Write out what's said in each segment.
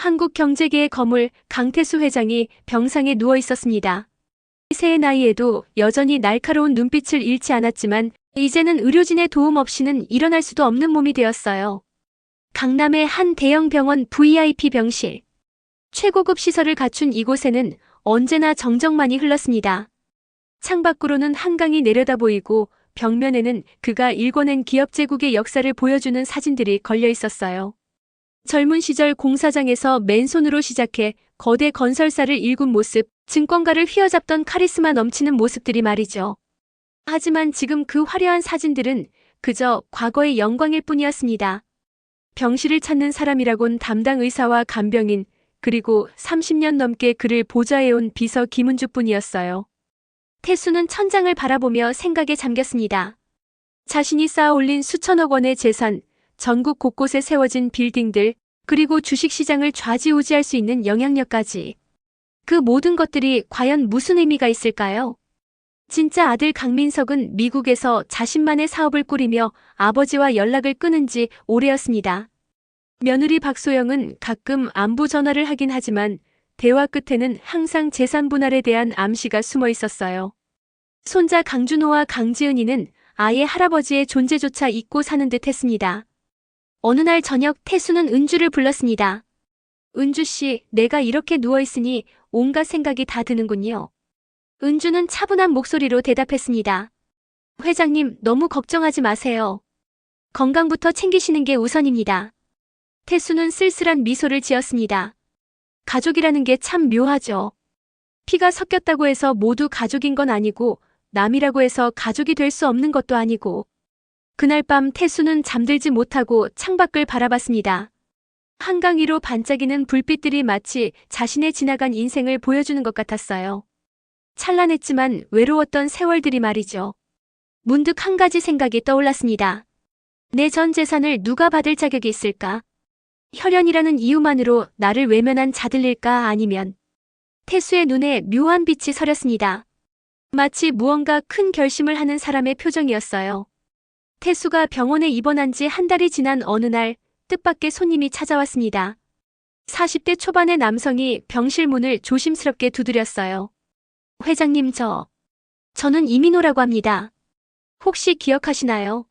한국 경제계의 거물 강태수 회장이 병상에 누워 있었습니다. 새의 나이에도 여전히 날카로운 눈빛을 잃지 않았지만 이제는 의료진의 도움 없이는 일어날 수도 없는 몸이 되었어요. 강남의 한 대형 병원 VIP 병실. 최고급 시설을 갖춘 이곳에는 언제나 정적만이 흘렀습니다. 창밖으로는 한강이 내려다 보이고 벽면에는 그가 일궈낸 기업 제국의 역사를 보여주는 사진들이 걸려 있었어요. 젊은 시절 공사장에서 맨손으로 시작해 거대 건설사를 일군 모습, 증권가를 휘어잡던 카리스마 넘치는 모습들이 말이죠. 하지만 지금 그 화려한 사진들은 그저 과거의 영광일 뿐이었습니다. 병실을 찾는 사람이라곤 담당 의사와 간병인, 그리고 30년 넘게 그를 보좌해온 비서 김은주뿐이었어요. 태수는 천장을 바라보며 생각에 잠겼습니다. 자신이 쌓아올린 수천억 원의 재산, 전국 곳곳에 세워진 빌딩들, 그리고 주식시장을 좌지우지할 수 있는 영향력까지. 그 모든 것들이 과연 무슨 의미가 있을까요? 진짜 아들 강민석은 미국에서 자신만의 사업을 꾸리며 아버지와 연락을 끊은 지 오래였습니다. 며느리 박소영은 가끔 안부 전화를 하긴 하지만 대화 끝에는 항상 재산 분할에 대한 암시가 숨어 있었어요. 손자 강준호와 강지은이는 아예 할아버지의 존재조차 잊고 사는 듯 했습니다. 어느 날 저녁 태수는 은주를 불렀습니다. 은주 씨, 내가 이렇게 누워있으니 온갖 생각이 다 드는군요. 은주는 차분한 목소리로 대답했습니다. 회장님, 너무 걱정하지 마세요. 건강부터 챙기시는 게 우선입니다. 태수는 쓸쓸한 미소를 지었습니다. 가족이라는 게 참 묘하죠. 피가 섞였다고 해서 모두 가족인 건 아니고 남이라고 해서 가족이 될 수 없는 것도 아니고. 그날 밤 태수는 잠들지 못하고 창밖을 바라봤습니다. 한강 위로 반짝이는 불빛들이 마치 자신의 지나간 인생을 보여주는 것 같았어요. 찬란했지만 외로웠던 세월들이 말이죠. 문득 한 가지 생각이 떠올랐습니다. 내 전 재산을 누가 받을 자격이 있을까? 혈연이라는 이유만으로 나를 외면한 자들일까 아니면. 태수의 눈에 묘한 빛이 서렸습니다. 마치 무언가 큰 결심을 하는 사람의 표정이었어요. 태수가 병원에 입원한 지 한 달이 지난 어느 날 뜻밖의 손님이 찾아왔습니다. 40대 초반의 남성이 병실 문을 조심스럽게 두드렸어요. 회장님, 저는 이민호라고 합니다. 혹시 기억하시나요?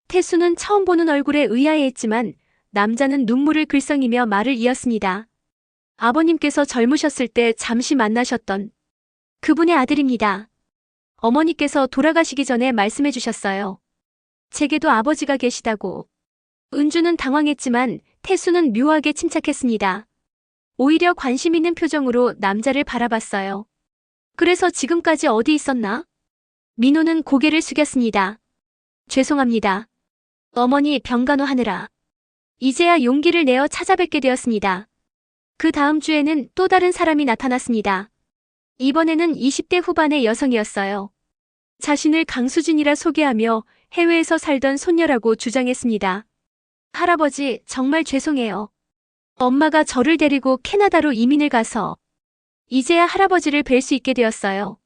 태수는 처음 보는 얼굴에 의아해했지만 남자는 눈물을 글썽이며 말을 이었습니다. 아버님께서 젊으셨을 때 잠시 만나셨던 그분의 아들입니다. 어머니께서 돌아가시기 전에 말씀해 주셨어요. 제게도 아버지가 계시다고. 은주는 당황했지만 태수는 묘하게 침착했습니다. 오히려 관심 있는 표정으로 남자를 바라봤어요. 그래서 지금까지 어디 있었나? 민호는 고개를 숙였습니다. 죄송합니다. 어머니 병간호하느라. 이제야 용기를 내어 찾아뵙게 되었습니다. 그 다음 주에는 또 다른 사람이 나타났습니다. 이번에는 20대 후반의 여성이었어요. 자신을 강수진이라 소개하며 해외에서 살던 손녀라고 주장했습니다. 할아버지, 정말 죄송해요. 엄마가 저를 데리고 캐나다로 이민을 가서 이제야 할아버지를 뵐 수 있게 되었어요.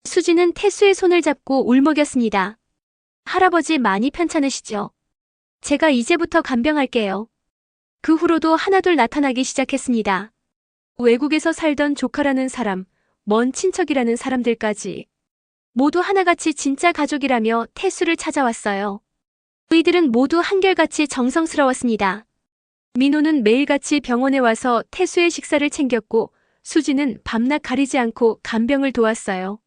수진은 태수의 손을 잡고 울먹였습니다. 할아버지 많이 편찮으시죠? 제가 이제부터 간병할게요. 그 후로도 하나둘 나타나기 시작했습니다. 외국에서 살던 조카라는 사람, 먼 친척이라는 사람들까지. 모두 하나같이 진짜 가족이라며 태수를 찾아왔어요. 그이들은 모두 한결같이 정성스러웠습니다. 민호는 매일같이 병원에 와서 태수의 식사를 챙겼고 수지는 밤낮 가리지 않고 간병을 도왔어요.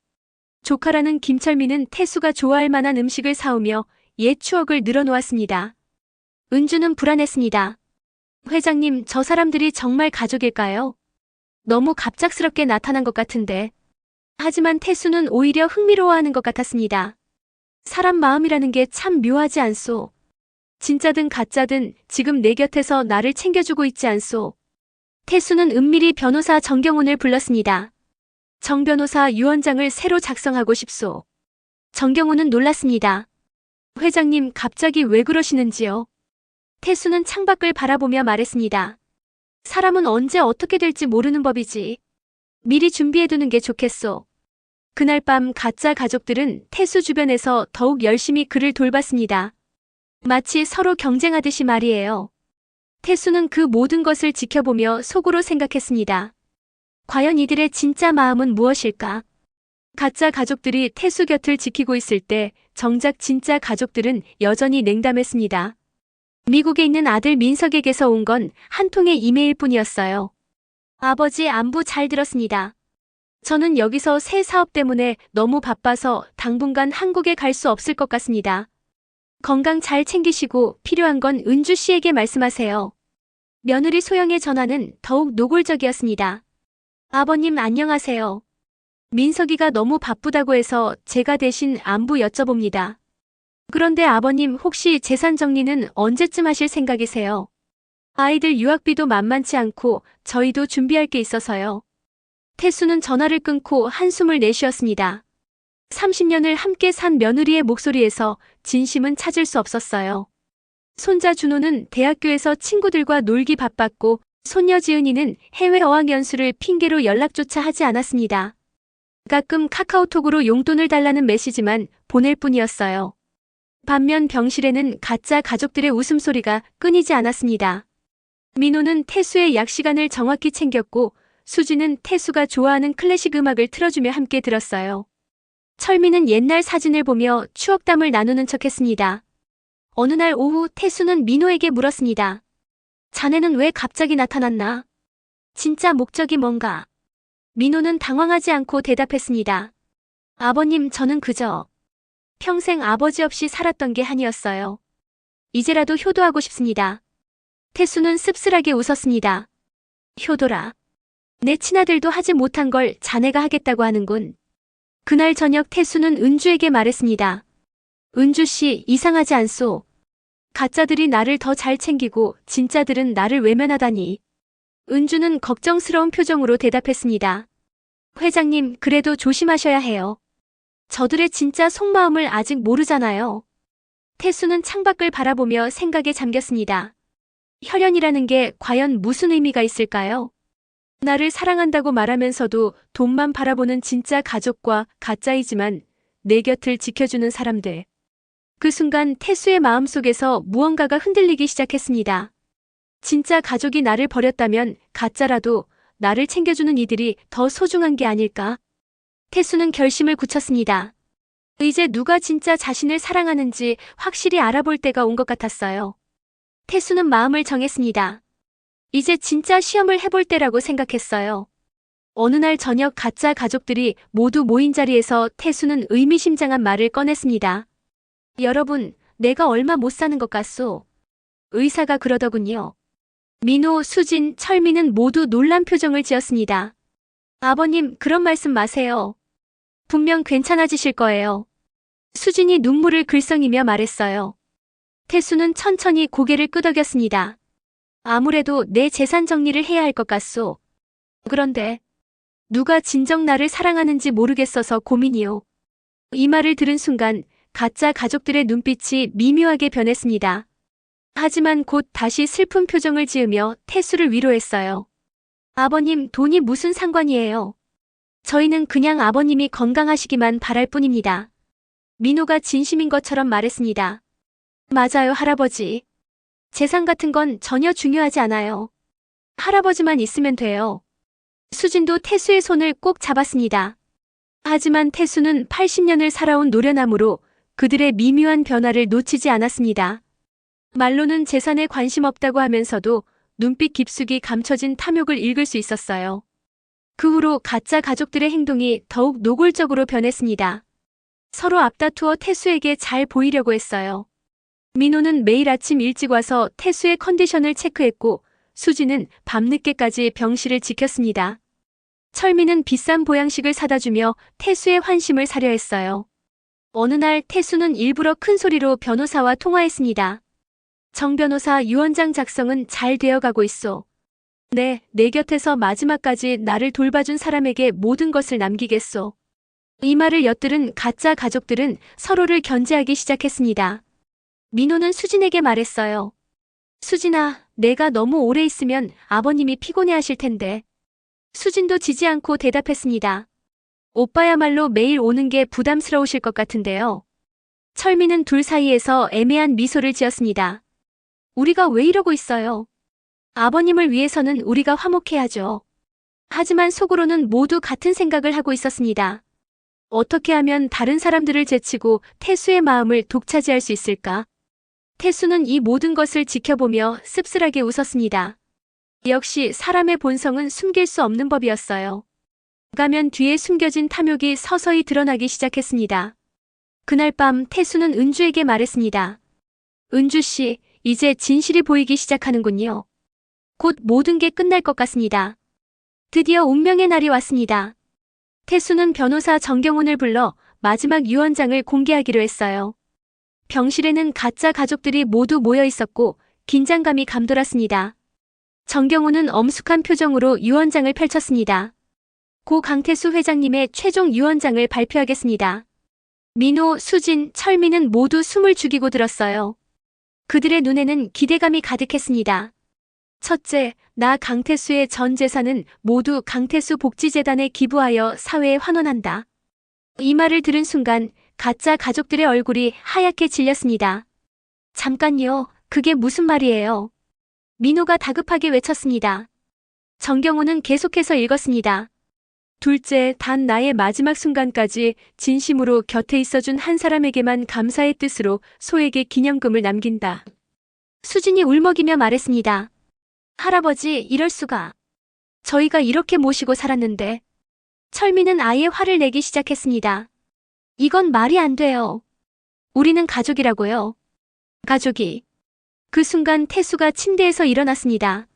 조카라는 김철민은 태수가 좋아할 만한 음식을 사오며 옛 추억을 늘어놓았습니다. 은주는 불안했습니다. 회장님, 저 사람들이 정말 가족일까요? 너무 갑작스럽게 나타난 것 같은데. 하지만 태수는 오히려 흥미로워하는 것 같았습니다. 사람 마음이라는 게 참 묘하지 않소. 진짜든 가짜든 지금 내 곁에서 나를 챙겨주고 있지 않소. 태수는 은밀히 변호사 정경훈을 불렀습니다. 정 변호사 유언장을 새로 작성하고 싶소. 정경훈은 놀랐습니다. 회장님, 갑자기 왜 그러시는지요? 태수는 창밖을 바라보며 말했습니다. 사람은 언제 어떻게 될지 모르는 법이지. 미리 준비해두는 게 좋겠소. 그날 밤 가짜 가족들은 태수 주변에서 더욱 열심히 그를 돌봤습니다. 마치 서로 경쟁하듯이 말이에요. 태수는 그 모든 것을 지켜보며 속으로 생각했습니다. 과연 이들의 진짜 마음은 무엇일까? 가짜 가족들이 태수 곁을 지키고 있을 때 정작 진짜 가족들은 여전히 냉담했습니다. 미국에 있는 아들 민석에게서 온 건 한 통의 이메일뿐이었어요. 아버지 안부 잘 들었습니다. 저는 여기서 새 사업 때문에 너무 바빠서 당분간 한국에 갈 수 없을 것 같습니다. 건강 잘 챙기시고 필요한 건 은주 씨에게 말씀하세요. 며느리 소영의 전화는 더욱 노골적이었습니다. 아버님 안녕하세요. 민석이가 너무 바쁘다고 해서 제가 대신 안부 여쭤봅니다. 그런데 아버님 혹시 재산 정리는 언제쯤 하실 생각이세요? 아이들 유학비도 만만치 않고 저희도 준비할 게 있어서요. 태수는 전화를 끊고 한숨을 내쉬었습니다. 30년을 함께 산 며느리의 목소리에서 진심은 찾을 수 없었어요. 손자 준호는 대학교에서 친구들과 놀기 바빴고 손녀 지은이는 해외 어학연수를 핑계로 연락조차 하지 않았습니다. 가끔 카카오톡으로 용돈을 달라는 메시지만 보낼 뿐이었어요. 반면 병실에는 가짜 가족들의 웃음소리가 끊이지 않았습니다. 민호는 태수의 약 시간을 정확히 챙겼고 수지는 태수가 좋아하는 클래식 음악을 틀어주며 함께 들었어요. 철미는 옛날 사진을 보며 추억담을 나누는 척했습니다. 어느 날 오후 태수는 민호에게 물었습니다. 자네는 왜 갑자기 나타났나? 진짜 목적이 뭔가? 민호는 당황하지 않고 대답했습니다. 아버님, 저는 그저 평생 아버지 없이 살았던 게 한이었어요. 이제라도 효도하고 싶습니다. 태수는 씁쓸하게 웃었습니다. 효도라. 내 친아들도 하지 못한 걸 자네가 하겠다고 하는군. 그날 저녁 태수는 은주에게 말했습니다. 은주 씨, 이상하지 않소? 가짜들이 나를 더 잘 챙기고 진짜들은 나를 외면하다니. 은주는 걱정스러운 표정으로 대답했습니다. 회장님, 그래도 조심하셔야 해요. 저들의 진짜 속마음을 아직 모르잖아요. 태수는 창밖을 바라보며 생각에 잠겼습니다. 혈연이라는 게 과연 무슨 의미가 있을까요? 나를 사랑한다고 말하면서도 돈만 바라보는 진짜 가족과 가짜이지만 내 곁을 지켜주는 사람들. 그 순간 태수의 마음속에서 무언가가 흔들리기 시작했습니다. 진짜 가족이 나를 버렸다면 가짜라도 나를 챙겨주는 이들이 더 소중한 게 아닐까? 태수는 결심을 굳혔습니다. 이제 누가 진짜 자신을 사랑하는지 확실히 알아볼 때가 온 것 같았어요. 태수는 마음을 정했습니다. 이제 진짜 시험을 해볼 때라고 생각했어요. 어느 날 저녁 가짜 가족들이 모두 모인 자리에서 태수는 의미심장한 말을 꺼냈습니다. 여러분, 내가 얼마 못 사는 것 같소? 의사가 그러더군요. 민호, 수진, 철미는 모두 놀란 표정을 지었습니다. 아버님, 그런 말씀 마세요. 분명 괜찮아지실 거예요. 수진이 눈물을 글썽이며 말했어요. 태수는 천천히 고개를 끄덕였습니다. 아무래도 내 재산 정리를 해야 할 것 같소. 그런데 누가 진정 나를 사랑하는지 모르겠어서 고민이요. 이 말을 들은 순간 가짜 가족들의 눈빛이 미묘하게 변했습니다. 하지만 곧 다시 슬픈 표정을 지으며 태수를 위로했어요. 아버님, 돈이 무슨 상관이에요. 저희는 그냥 아버님이 건강하시기만 바랄 뿐입니다. 민호가 진심인 것처럼 말했습니다. 맞아요, 할아버지. 재산 같은 건 전혀 중요하지 않아요. 할아버지만 있으면 돼요. 수진도 태수의 손을 꼭 잡았습니다. 하지만 태수는 80년을 살아온 노련함으로 그들의 미묘한 변화를 놓치지 않았습니다. 말로는 재산에 관심 없다고 하면서도 눈빛 깊숙이 감춰진 탐욕을 읽을 수 있었어요. 그 후로 가짜 가족들의 행동이 더욱 노골적으로 변했습니다. 서로 앞다투어 태수에게 잘 보이려고 했어요. 민호는 매일 아침 일찍 와서 태수의 컨디션을 체크했고 수지는 밤늦게까지 병실을 지켰습니다. 철미는 비싼 보양식을 사다 주며 태수의 환심을 사려 했어요. 어느 날 태수는 일부러 큰 소리로 변호사와 통화했습니다. 정 변호사, 유언장 작성은 잘 되어가고 있소. 네, 내 곁에서 마지막까지 나를 돌봐준 사람에게 모든 것을 남기겠소. 이 말을 엿들은 가짜 가족들은 서로를 견제하기 시작했습니다. 민호는 수진에게 말했어요. 수진아, 내가 너무 오래 있으면 아버님이 피곤해하실 텐데. 수진도 지지 않고 대답했습니다. 오빠야말로 매일 오는 게 부담스러우실 것 같은데요. 철미는 둘 사이에서 애매한 미소를 지었습니다. 우리가 왜 이러고 있어요? 아버님을 위해서는 우리가 화목해야죠. 하지만 속으로는 모두 같은 생각을 하고 있었습니다. 어떻게 하면 다른 사람들을 제치고 태수의 마음을 독차지할 수 있을까? 태수는 이 모든 것을 지켜보며 씁쓸하게 웃었습니다. 역시 사람의 본성은 숨길 수 없는 법이었어요. 가면 뒤에 숨겨진 탐욕이 서서히 드러나기 시작했습니다. 그날 밤 태수는 은주에게 말했습니다. 은주 씨, 이제 진실이 보이기 시작하는군요. 곧 모든 게 끝날 것 같습니다. 드디어 운명의 날이 왔습니다. 태수는 변호사 정경훈을 불러 마지막 유언장을 공개하기로 했어요. 병실에는 가짜 가족들이 모두 모여 있었고 긴장감이 감돌았습니다. 정경훈은 엄숙한 표정으로 유언장을 펼쳤습니다. 고 강태수 회장님의 최종 유언장을 발표하겠습니다. 민호, 수진, 철민은 모두 숨을 죽이고 들었어요. 그들의 눈에는 기대감이 가득했습니다. 첫째, 나 강태수의 전 재산은 모두 강태수 복지재단에 기부하여 사회에 환원한다. 이 말을 들은 순간 가짜 가족들의 얼굴이 하얗게 질렸습니다. 잠깐요, 그게 무슨 말이에요? 민호가 다급하게 외쳤습니다. 정경호는 계속해서 읽었습니다. 둘째, 단 나의 마지막 순간까지 진심으로 곁에 있어준 한 사람에게만 감사의 뜻으로 소에게 기념금을 남긴다. 수진이 울먹이며 말했습니다. 할아버지, 이럴 수가. 저희가 이렇게 모시고 살았는데. 철민은 아예 화를 내기 시작했습니다. 이건 말이 안 돼요. 우리는 가족이라고요. 가족이. 그 순간 태수가 침대에서 일어났습니다.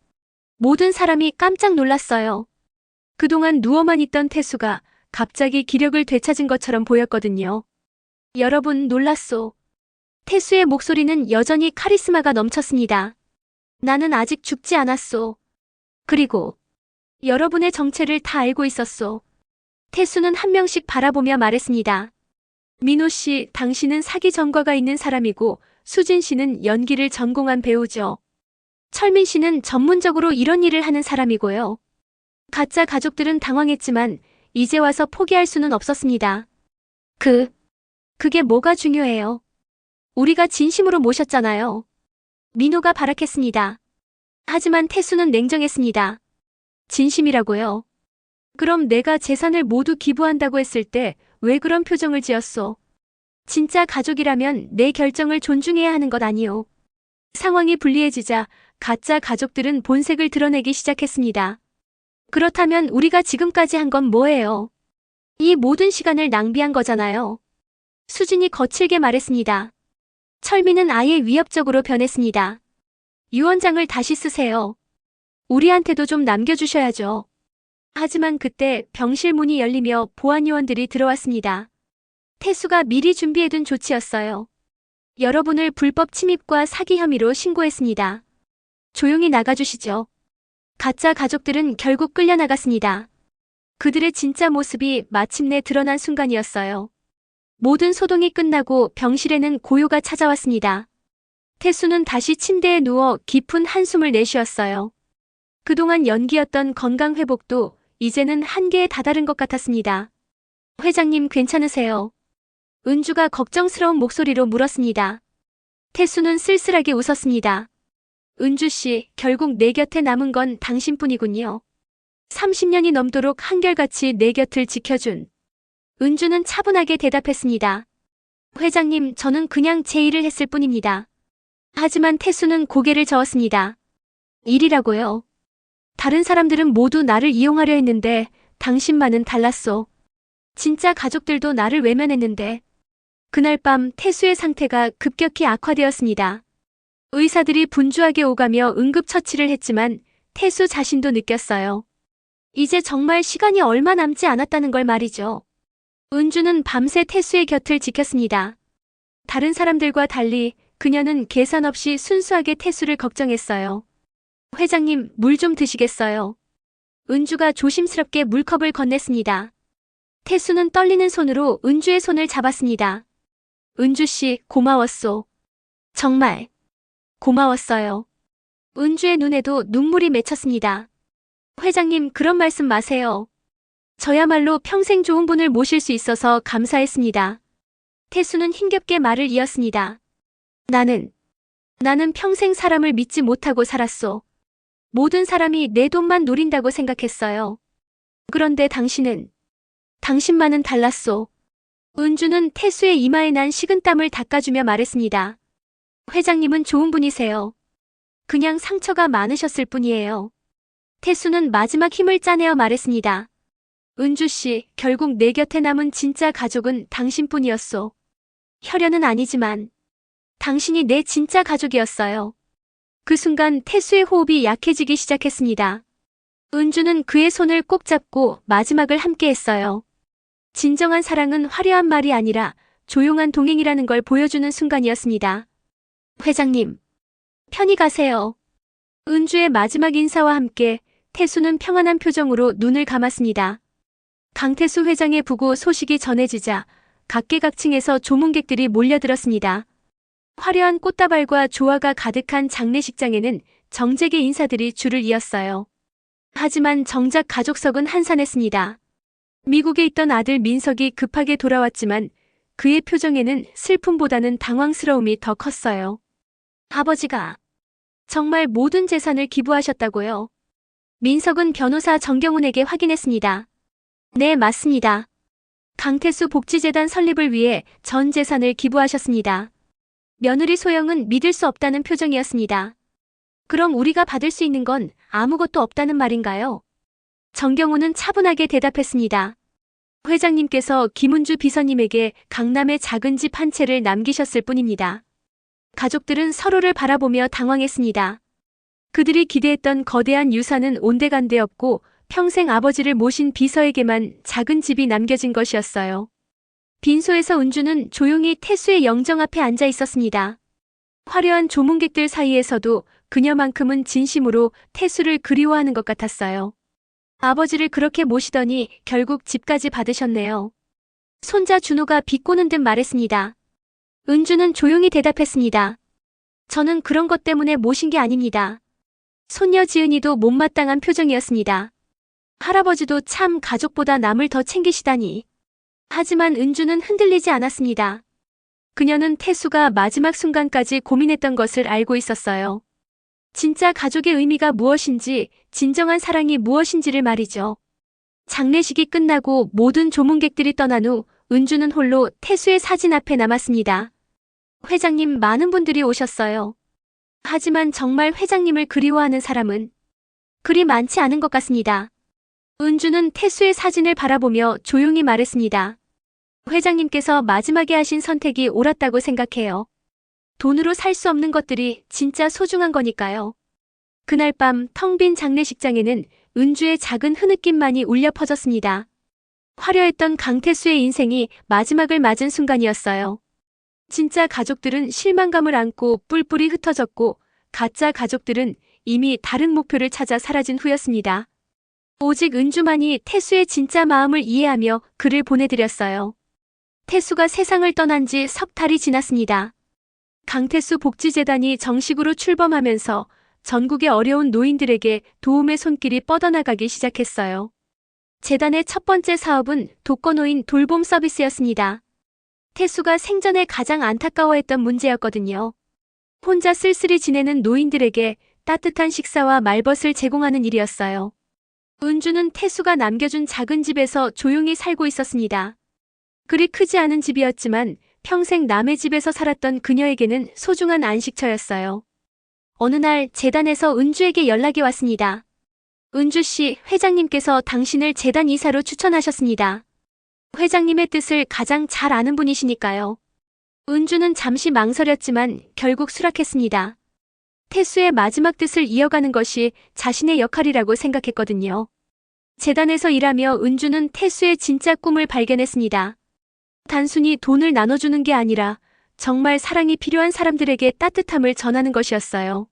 모든 사람이 깜짝 놀랐어요. 그동안 누워만 있던 태수가 갑자기 기력을 되찾은 것처럼 보였거든요. 여러분 놀랐소. 태수의 목소리는 여전히 카리스마가 넘쳤습니다. 나는 아직 죽지 않았소. 그리고 여러분의 정체를 다 알고 있었소. 태수는 한 명씩 바라보며 말했습니다. 민호 씨, 당신은 사기 전과가 있는 사람이고 수진 씨는 연기를 전공한 배우죠. 철민 씨는 전문적으로 이런 일을 하는 사람이고요. 가짜 가족들은 당황했지만 이제 와서 포기할 수는 없었습니다. 그게 뭐가 중요해요? 우리가 진심으로 모셨잖아요. 민호가 발악했습니다. 하지만 태수는 냉정했습니다. 진심이라고요? 그럼 내가 재산을 모두 기부한다고 했을 때 왜 그런 표정을 지었소? 진짜 가족이라면 내 결정을 존중해야 하는 것 아니오. 상황이 불리해지자 가짜 가족들은 본색을 드러내기 시작했습니다. 그렇다면 우리가 지금까지 한 건 뭐예요? 이 모든 시간을 낭비한 거잖아요. 수진이 거칠게 말했습니다. 철민은 아예 위협적으로 변했습니다. 유언장을 다시 쓰세요. 우리한테도 좀 남겨주셔야죠. 하지만 그때 병실 문이 열리며 보안요원들이 들어왔습니다. 태수가 미리 준비해둔 조치였어요. 여러분을 불법 침입과 사기 혐의로 신고했습니다. 조용히 나가주시죠. 가짜 가족들은 결국 끌려나갔습니다. 그들의 진짜 모습이 마침내 드러난 순간이었어요. 모든 소동이 끝나고 병실에는 고요가 찾아왔습니다. 태수는 다시 침대에 누워 깊은 한숨을 내쉬었어요. 그동안 연기였던 건강 회복도 이제는 한계에 다다른 것 같았습니다. 회장님 괜찮으세요? 은주가 걱정스러운 목소리로 물었습니다. 태수는 쓸쓸하게 웃었습니다. 은주 씨, 결국 내 곁에 남은 건 당신뿐이군요. 30년이 넘도록 한결같이 내 곁을 지켜준. 은주는 차분하게 대답했습니다. 회장님, 저는 그냥 제 일을 했을 뿐입니다. 하지만 태수는 고개를 저었습니다. 일이라고요? 다른 사람들은 모두 나를 이용하려 했는데 당신만은 달랐소. 진짜 가족들도 나를 외면했는데. 그날 밤 태수의 상태가 급격히 악화되었습니다. 의사들이 분주하게 오가며 응급처치를 했지만 태수 자신도 느꼈어요. 이제 정말 시간이 얼마 남지 않았다는 걸 말이죠. 은주는 밤새 태수의 곁을 지켰습니다. 다른 사람들과 달리 그녀는 계산 없이 순수하게 태수를 걱정했어요. 회장님, 물 좀 드시겠어요? 은주가 조심스럽게 물컵을 건넸습니다. 태수는 떨리는 손으로 은주의 손을 잡았습니다. 은주 씨, 고마웠소. 정말 고마웠어요. 은주의 눈에도 눈물이 맺혔습니다. 회장님, 그런 말씀 마세요. 저야말로 평생 좋은 분을 모실 수 있어서 감사했습니다. 태수는 힘겹게 말을 이었습니다. 나는 평생 사람을 믿지 못하고 살았소. 모든 사람이 내 돈만 노린다고 생각했어요. 그런데 당신만은 달랐소. 은주는 태수의 이마에 난 식은땀을 닦아주며 말했습니다. 회장님은 좋은 분이세요. 그냥 상처가 많으셨을 뿐이에요. 태수는 마지막 힘을 짜내어 말했습니다. 은주 씨, 결국 내 곁에 남은 진짜 가족은 당신뿐이었소. 혈연은 아니지만 당신이 내 진짜 가족이었어요. 그 순간 태수의 호흡이 약해지기 시작했습니다. 은주는 그의 손을 꼭 잡고 마지막을 함께 했어요. 진정한 사랑은 화려한 말이 아니라 조용한 동행이라는 걸 보여주는 순간이었습니다. 회장님, 편히 가세요. 은주의 마지막 인사와 함께 태수는 평안한 표정으로 눈을 감았습니다. 강태수 회장의 부고 소식이 전해지자 각계각층에서 조문객들이 몰려들었습니다. 화려한 꽃다발과 조화가 가득한 장례식장에는 정재계 인사들이 줄을 이었어요. 하지만 정작 가족석은 한산했습니다. 미국에 있던 아들 민석이 급하게 돌아왔지만 그의 표정에는 슬픔보다는 당황스러움이 더 컸어요. 아버지가 정말 모든 재산을 기부하셨다고요? 민석은 변호사 정경훈에게 확인했습니다. 네, 맞습니다. 강태수 복지재단 설립을 위해 전 재산을 기부하셨습니다. 며느리 소영은 믿을 수 없다는 표정이었습니다. 그럼 우리가 받을 수 있는 건 아무것도 없다는 말인가요? 정경훈은 차분하게 대답했습니다. 회장님께서 김은주 비서님에게 강남에 작은 집 한 채를 남기셨을 뿐입니다. 가족들은 서로를 바라보며 당황했습니다. 그들이 기대했던 거대한 유산은 온데간데 없고 평생 아버지를 모신 비서에게만 작은 집이 남겨진 것이었어요. 빈소에서 은주는 조용히 태수의 영정 앞에 앉아 있었습니다. 화려한 조문객들 사이에서도 그녀만큼은 진심으로 태수를 그리워하는 것 같았어요. 아버지를 그렇게 모시더니 결국 집까지 받으셨네요. 손자 준호가 비꼬는 듯 말했습니다. 은주는 조용히 대답했습니다. 저는 그런 것 때문에 모신 게 아닙니다. 손녀 지은이도 못마땅한 표정이었습니다. 할아버지도 참 가족보다 남을 더 챙기시다니. 하지만 은주는 흔들리지 않았습니다. 그녀는 태수가 마지막 순간까지 고민했던 것을 알고 있었어요. 진짜 가족의 의미가 무엇인지, 진정한 사랑이 무엇인지를 말이죠. 장례식이 끝나고 모든 조문객들이 떠난 후 은주는 홀로 태수의 사진 앞에 남았습니다. 회장님, 많은 분들이 오셨어요. 하지만 정말 회장님을 그리워하는 사람은 그리 많지 않은 것 같습니다. 은주는 태수의 사진을 바라보며 조용히 말했습니다. 회장님께서 마지막에 하신 선택이 옳았다고 생각해요. 돈으로 살 수 없는 것들이 진짜 소중한 거니까요. 그날 밤 텅 빈 장례식장에는 은주의 작은 흐느낌만이 울려 퍼졌습니다. 화려했던 강태수의 인생이 마지막을 맞은 순간이었어요. 진짜 가족들은 실망감을 안고 뿔뿔이 흩어졌고 가짜 가족들은 이미 다른 목표를 찾아 사라진 후였습니다. 오직 은주만이 태수의 진짜 마음을 이해하며 글을 보내드렸어요. 태수가 세상을 떠난 지 석 달이 지났습니다. 강태수 복지재단이 정식으로 출범하면서 전국의 어려운 노인들에게 도움의 손길이 뻗어나가기 시작했어요. 재단의 첫 번째 사업은 독거노인 돌봄 서비스였습니다. 태수가 생전에 가장 안타까워했던 문제였거든요. 혼자 쓸쓸히 지내는 노인들에게 따뜻한 식사와 말벗을 제공하는 일이었어요. 은주는 태수가 남겨준 작은 집에서 조용히 살고 있었습니다. 그리 크지 않은 집이었지만 평생 남의 집에서 살았던 그녀에게는 소중한 안식처였어요. 어느 날 재단에서 은주에게 연락이 왔습니다. 은주 씨, 회장님께서 당신을 재단 이사로 추천하셨습니다. 회장님의 뜻을 가장 잘 아는 분이시니까요. 은주는 잠시 망설였지만 결국 수락했습니다. 태수의 마지막 뜻을 이어가는 것이 자신의 역할이라고 생각했거든요. 재단에서 일하며 은주는 태수의 진짜 꿈을 발견했습니다. 단순히 돈을 나눠주는 게 아니라 정말 사랑이 필요한 사람들에게 따뜻함을 전하는 것이었어요.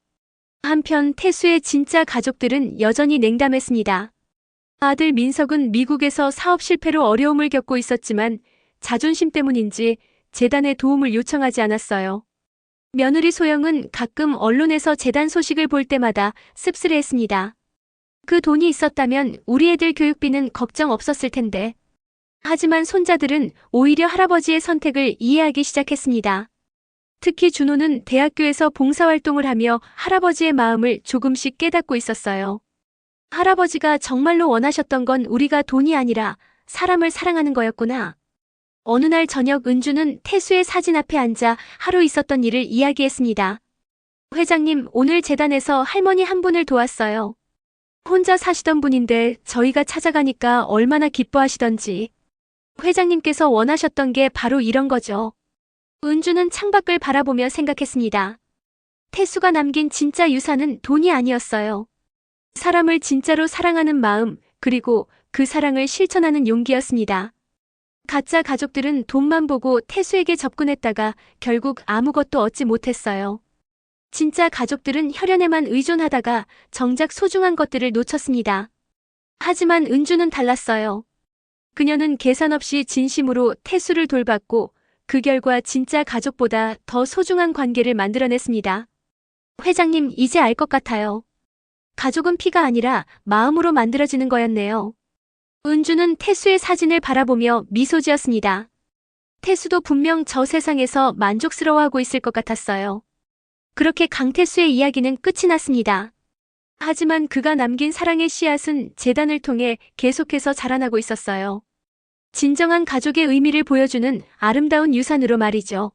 한편 태수의 진짜 가족들은 여전히 냉담했습니다. 아들 민석은 미국에서 사업 실패로 어려움을 겪고 있었지만 자존심 때문인지 재단에 도움을 요청하지 않았어요. 며느리 소영은 가끔 언론에서 재단 소식을 볼 때마다 씁쓸해했습니다. 그 돈이 있었다면 우리 애들 교육비는 걱정 없었을 텐데. 하지만 손자들은 오히려 할아버지의 선택을 이해하기 시작했습니다. 특히 준호는 대학교에서 봉사활동을 하며 할아버지의 마음을 조금씩 깨닫고 있었어요. 할아버지가 정말로 원하셨던 건 우리가 돈이 아니라 사람을 사랑하는 거였구나. 어느 날 저녁 은주는 태수의 사진 앞에 앉아 하루 있었던 일을 이야기했습니다. 회장님, 오늘 재단에서 할머니 한 분을 도왔어요. 혼자 사시던 분인데 저희가 찾아가니까 얼마나 기뻐하시던지. 회장님께서 원하셨던 게 바로 이런 거죠. 은주는 창밖을 바라보며 생각했습니다. 태수가 남긴 진짜 유산은 돈이 아니었어요. 사람을 진짜로 사랑하는 마음, 그리고 그 사랑을 실천하는 용기였습니다. 가짜 가족들은 돈만 보고 태수에게 접근했다가 결국 아무것도 얻지 못했어요. 진짜 가족들은 혈연에만 의존하다가 정작 소중한 것들을 놓쳤습니다. 하지만 은주는 달랐어요. 그녀는 계산 없이 진심으로 태수를 돌봤고 그 결과 진짜 가족보다 더 소중한 관계를 만들어냈습니다. 회장님, 이제 알 것 같아요. 가족은 피가 아니라 마음으로 만들어지는 거였네요. 은주는 태수의 사진을 바라보며 미소 지었습니다. 태수도 분명 저 세상에서 만족스러워하고 있을 것 같았어요. 그렇게 강태수의 이야기는 끝이 났습니다. 하지만 그가 남긴 사랑의 씨앗은 재단을 통해 계속해서 자라나고 있었어요. 진정한 가족의 의미를 보여주는 아름다운 유산으로 말이죠.